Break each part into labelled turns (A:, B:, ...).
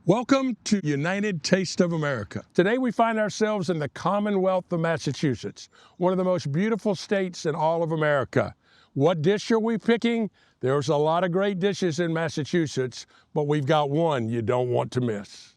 A: Welcome to United Taste of America. Today we find ourselves in the Commonwealth of Massachusetts, one of the most beautiful states in all of America. What dish are we picking? There's a lot of great dishes in Massachusetts, but we've got one you don't want to miss.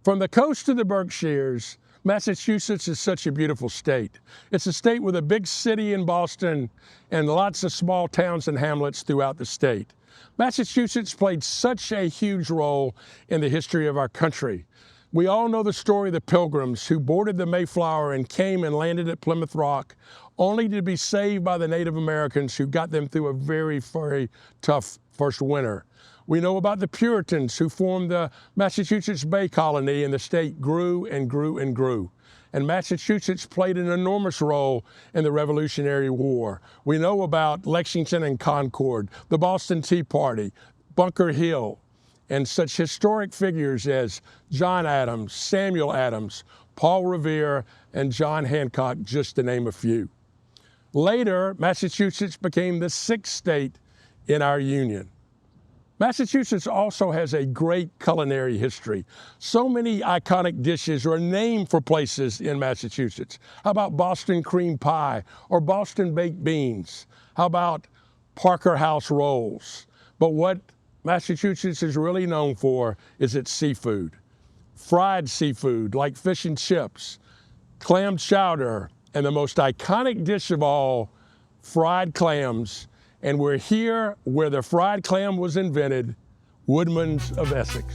A: From the coast to the Berkshires, Massachusetts is such a beautiful state. It's a state with a big city in Boston and lots of small towns and hamlets throughout the state. Massachusetts played such a huge role in the history of our country. We all know the story of the Pilgrims who boarded the Mayflower and came and landed at Plymouth Rock, only to be saved by the Native Americans who got them through a very, very tough first winter. We know about the Puritans who formed the Massachusetts Bay Colony, and the state grew and grew and grew. And Massachusetts played an enormous role in the Revolutionary War. We know about Lexington and Concord, the Boston Tea Party, Bunker Hill, and such historic figures as John Adams, Samuel Adams, Paul Revere, and John Hancock, just to name a few. Later, Massachusetts became the sixth state in our union. Massachusetts also has a great culinary history. So many iconic dishes are named for places in Massachusetts. How about Boston cream pie or Boston baked beans? How about Parker House rolls? But what Massachusetts is really known for is its seafood. Fried seafood like fish and chips, clam chowder, and the most iconic dish of all, fried clams. And we're here where the fried clam was invented, Woodman's of Essex.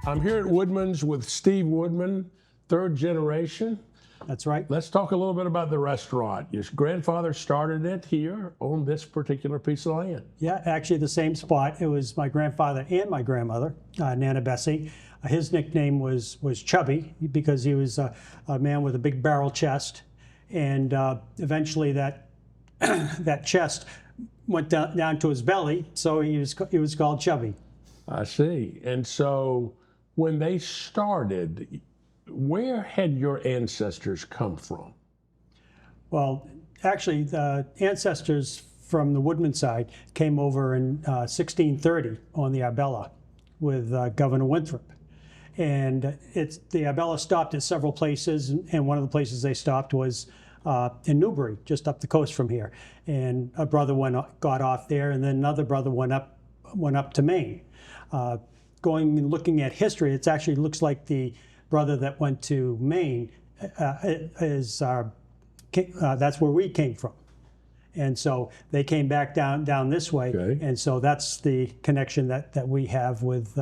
A: I'm here at Woodman's with Steve Woodman, third generation.
B: That's right.
A: Let's talk a little bit about the restaurant. Your grandfather started it here on this particular piece of land.
B: Yeah, actually the same spot. It was my grandfather and my grandmother, Nana Bessie. His nickname was Chubby because he was a man with a big barrel chest, and eventually that that chest went down to his belly, so he was called Chubby.
A: I see. And so when they started, where had your ancestors come from?
B: Well, actually, the ancestors from the Woodman side came over in 1630 on the Arbella with Governor Winthrop. And the Arbella stopped at several places, and one of the places they stopped was in Newbury, just up the coast from here. And a brother got off there, and then another brother went up to Maine. Going and looking at history, it actually looks like the brother that went to Maine that's where we came from. And so they came back down this way.
A: Okay.
B: And so that's the connection that we have with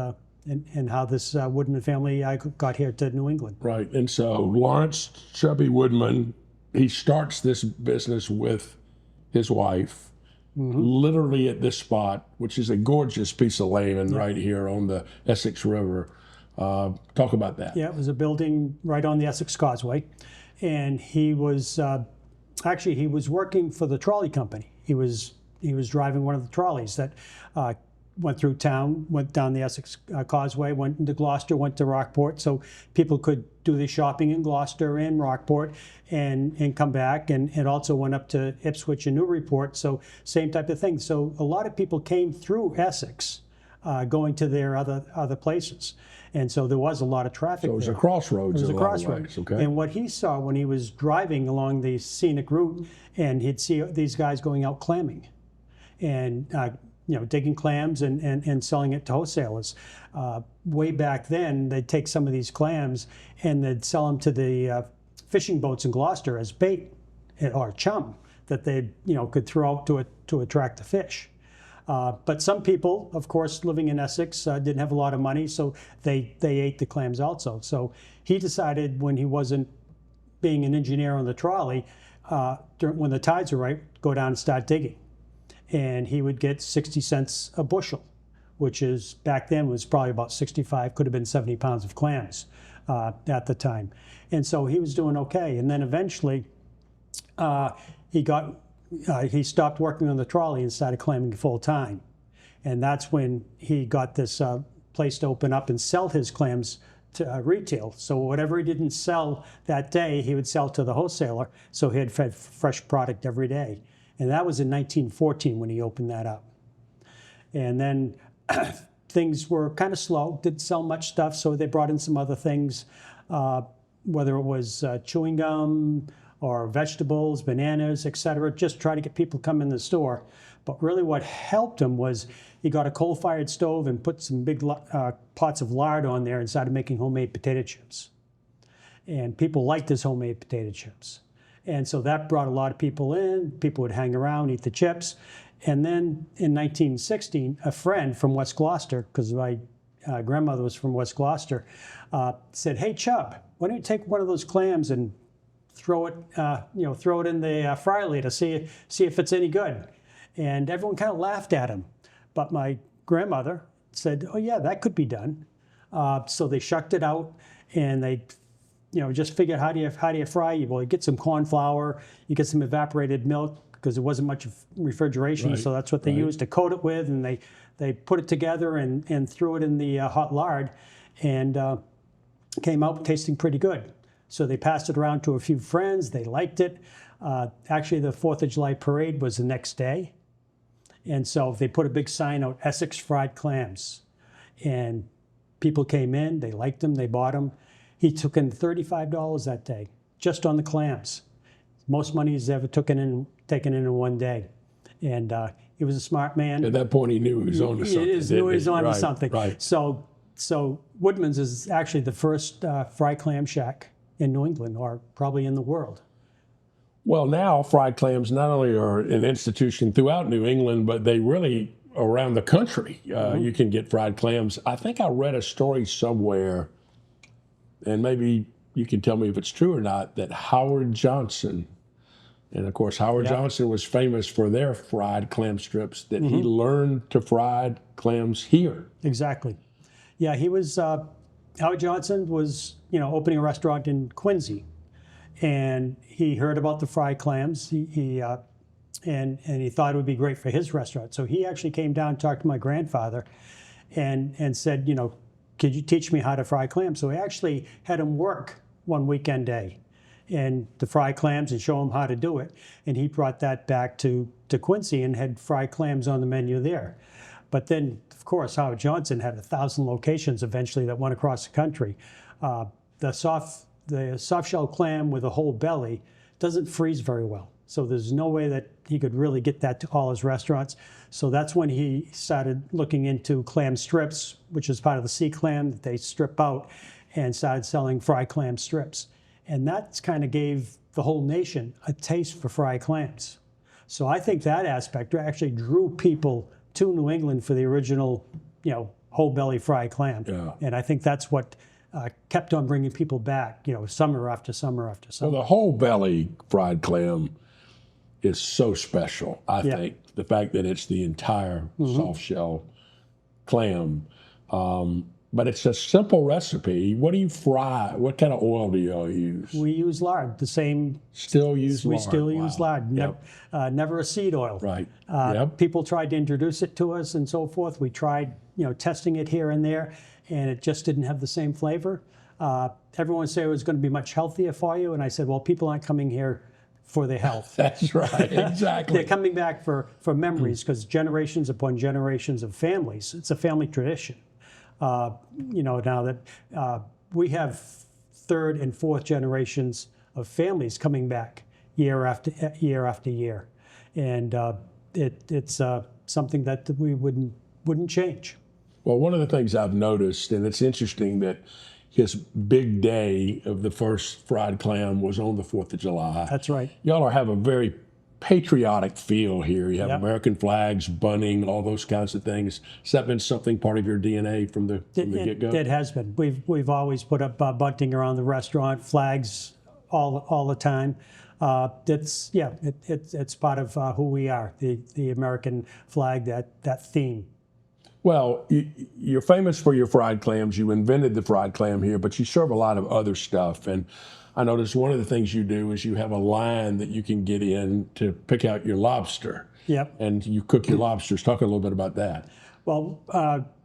B: and how this Woodman family got here to New England.
A: Right. And so Lawrence Chubby Woodman, he starts this business with his wife. Mm-hmm. Literally at this spot, which is a gorgeous piece of land right here on the Essex River. Talk about that.
B: Yeah, it was a building right on the Essex Causeway, and he was actually he was working for the trolley company. He was driving one of the trolleys that went through town, went down the Essex Causeway, went into Gloucester, went to Rockport, so people could do the shopping in Gloucester and Rockport and come back, and it also went up to Ipswich and Newburyport, so same type of thing. So a lot of people came through Essex going to their other places, and so there was a lot of traffic. So
A: it was a crossroads.
B: It was a crossroads.
A: Okay.
B: And what he saw when he was driving along the scenic route, and he'd see these guys going out clamming, and digging clams and selling it to wholesalers. Way back then, they'd take some of these clams and they'd sell them to the fishing boats in Gloucester as bait or chum that they could throw out to attract the fish. But some people, of course, living in Essex, didn't have a lot of money, so they ate the clams also. So he decided, when he wasn't being an engineer on the trolley, when the tides were right, go down and start digging. And he would get 60 cents a bushel, which is back then was probably about 65, could have been 70 pounds of clams. at the time. And so he was doing okay. And then eventually he stopped working on the trolley and started clamming full time. And that's when he got this place to open up and sell his clams to retail. So whatever he didn't sell that day, he would sell to the wholesaler. So he had fresh product every day. And that was in 1914 when he opened that up. And then things were kind of slow, didn't sell much stuff, so they brought in some other things, whether it was chewing gum or vegetables, bananas, etc., just try to get people to come in the store. But really what helped him was he got a coal-fired stove and put some big pots of lard on there and started making homemade potato chips. And people liked his homemade potato chips. And so that brought a lot of people in. People would hang around, eat the chips. And then in 1916, a friend from West Gloucester, because my grandmother was from West Gloucester, said, "Hey, Chub, why don't you take one of those clams and throw it in the fryer later, see if it's any good." And everyone kind of laughed at him. But my grandmother said, "Oh yeah, that could be done." So they shucked it out, and they, just figured how do you fry? Well, you get some corn flour, you get some evaporated milk, because there wasn't much refrigeration, so that's what they used to coat it with, and they put it together and threw it in the hot lard, and came out tasting pretty good. So they passed it around to a few friends. They liked it. Actually, the 4th of July parade was the next day. And so they put a big sign out, Essex fried clams. And people came in, they liked them, they bought them. He took in $35 that day, just on the clams. Most money he's ever taken in one day. And he was a smart man.
A: At that point, he knew he was on to something.
B: He knew he was on to
A: Right,
B: something.
A: Right.
B: So Woodman's is actually the first fried clam shack in New England, or probably in the world.
A: Well, now fried clams not only are an institution throughout New England, but they really around the country. You can get fried clams. I think I read a story somewhere, and maybe you can tell me if it's true or not, that Howard Johnson, and of course Howard Johnson was famous for their fried clam strips, that he learned to fry clams here.
B: Exactly. Yeah, he was, Howard Johnson was, opening a restaurant in Quincy. And he heard about the fried clams. And he thought it would be great for his restaurant. So he actually came down and talked to my grandfather and said, could you teach me how to fry clams? So he actually had him work one weekend day and to fry clams and show him how to do it. And he brought that back to Quincy and had fried clams on the menu there. But then, of course, Howard Johnson had 1,000 locations eventually that went across the country. The soft shell clam with a whole belly doesn't freeze very well. So there's no way that he could really get that to all his restaurants. So that's when he started looking into clam strips, which is part of the sea clam that they strip out, and started selling fried clam strips. And that kind of gave the whole nation a taste for fried clams. So I think that aspect actually drew people to New England for the original, whole belly fried clam.
A: Yeah.
B: And I think that's what kept on bringing people back, summer after summer after summer.
A: Well, the whole belly fried clam is so special, I think. The fact that it's the entire soft shell clam. But it's a simple recipe. What do you fry? What kind of oil do you all use?
B: We use lard, the same.
A: Still use lard?
B: We still use lard, never a seed oil.
A: Right.
B: People tried to introduce it to us and so forth. We tried, testing it here and there, and it just didn't have the same flavor. Everyone said it was going to be much healthier for you, and I said, well, people aren't coming here for their health.
A: That's right, exactly.
B: They're coming back for memories, because generations upon generations of families, it's a family tradition. Now that we have 3rd and 4th generations of families coming back year after year, and it's something that we wouldn't change.
A: Well, one of the things I've noticed, and it's interesting that his big day of the first fried clam was on the 4th of July.
B: That's right.
A: Y'all have a very patriotic feel here. You have American flags, bunting, all those kinds of things. Has that been something part of your DNA from the get-go?
B: It has been. We've always put up bunting around the restaurant, flags all the time. It's part of who we are. The American flag, that theme.
A: Well, you're famous for your fried clams. You invented the fried clam here, but you serve a lot of other stuff. And I noticed one of the things you do is you have a line that you can get in to pick out your lobster.
B: Yep.
A: And you cook your lobsters. Talk a little bit about that.
B: Well,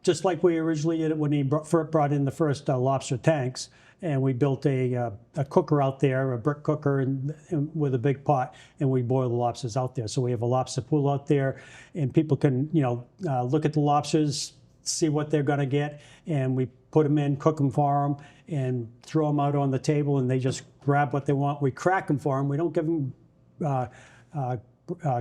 B: just like we originally did it when he brought in the first lobster tanks, and we built a cooker out there, a brick cooker and with a big pot, and we boil the lobsters out there. So we have a lobster pool out there, and people can, look at the lobsters, see what they're going to get, and we put them in, cook them for them, and throw them out on the table, and they just grab what they want. We crack them for them. We don't give them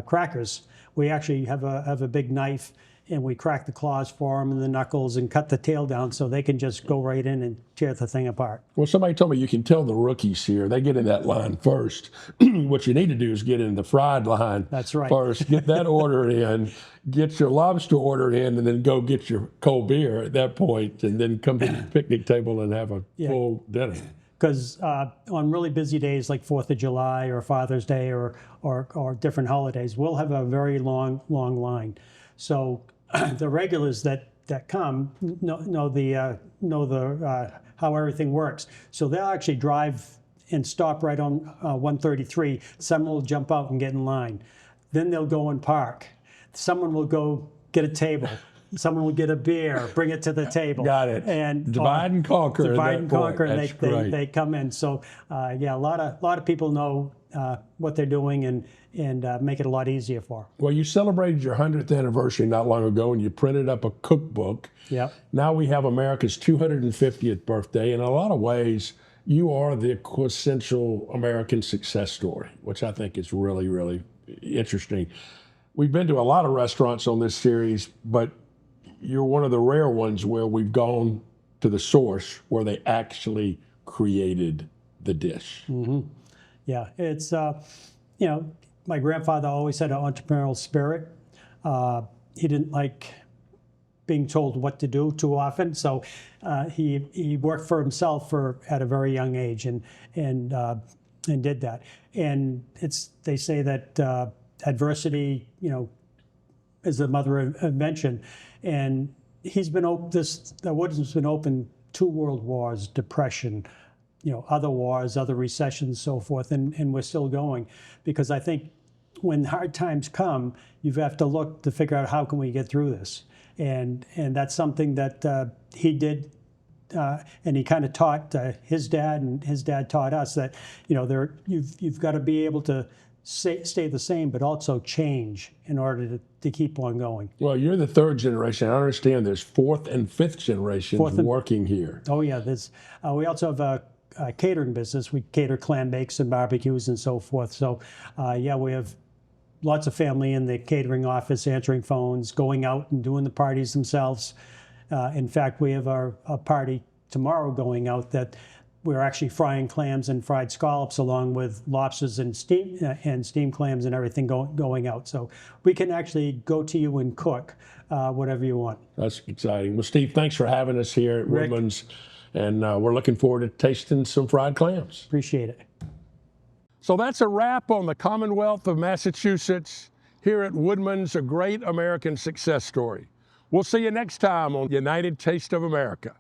B: crackers. We actually have a big knife, and we crack the claws for them and the knuckles and cut the tail down so they can just go right in and tear the thing apart.
A: Well, somebody told me you can tell the rookies here. They get in that line first. What you need to do is get in the fried line.
B: That's right.
A: First, get that order in, get your lobster order in, and then go get your cold beer at that point, and then come to the picnic table and have a full dinner.
B: Because on really busy days like 4th of July or Father's Day or different holidays, we'll have a very long line. So the regulars that come know how everything works. So they'll actually drive and stop right on 133. Someone will jump out and get in line. Then they'll go and park. Someone will go get a table. Someone will get a beer, bring it to the table.
A: Got it.
B: And
A: divide and conquer.
B: Divide and conquer, and
A: they
B: come in. So a lot of people know what they're doing and make it a lot easier for them.
A: Well, you celebrated your 100th anniversary not long ago, and you printed up a cookbook.
B: Yep.
A: Now we have America's 250th birthday. In a lot of ways, you are the quintessential American success story, which I think is really, really interesting. We've been to a lot of restaurants on this series, but you're one of the rare ones where we've gone to the source where they actually created the dish.
B: Mm-hmm. Yeah, it's, my grandfather always had an entrepreneurial spirit. He didn't like being told what to do too often, so he worked for himself at a very young age and did that. And they say that adversity, is the mother of invention. And the Woodman's been open 2 world wars, depression, other wars, other recessions, so forth, and we're still going. Because I think when hard times come, you have to look to figure out how can we get through this. And that's something that he did, and he kind of taught his dad, and his dad taught us that, you've got to be able to stay the same, but also change in order to keep on going.
A: Well, you're the 3rd generation. I understand there's 4th and 5th generations working here.
B: Oh yeah, we also have a catering business. We cater clam bakes and barbecues and so forth. So we have lots of family in the catering office, answering phones, going out and doing the parties themselves. In fact, we have a party tomorrow going out that we're actually frying clams and fried scallops along with lobsters and steam clams and everything going out. So we can actually go to you and cook whatever you want.
A: That's exciting. Well, Steve, thanks for having us here at Woodman's, and we're looking forward to tasting some fried clams.
B: Appreciate it.
A: So that's a wrap on the Commonwealth of Massachusetts here at Woodman's, a great American success story. We'll see you next time on United Taste of America.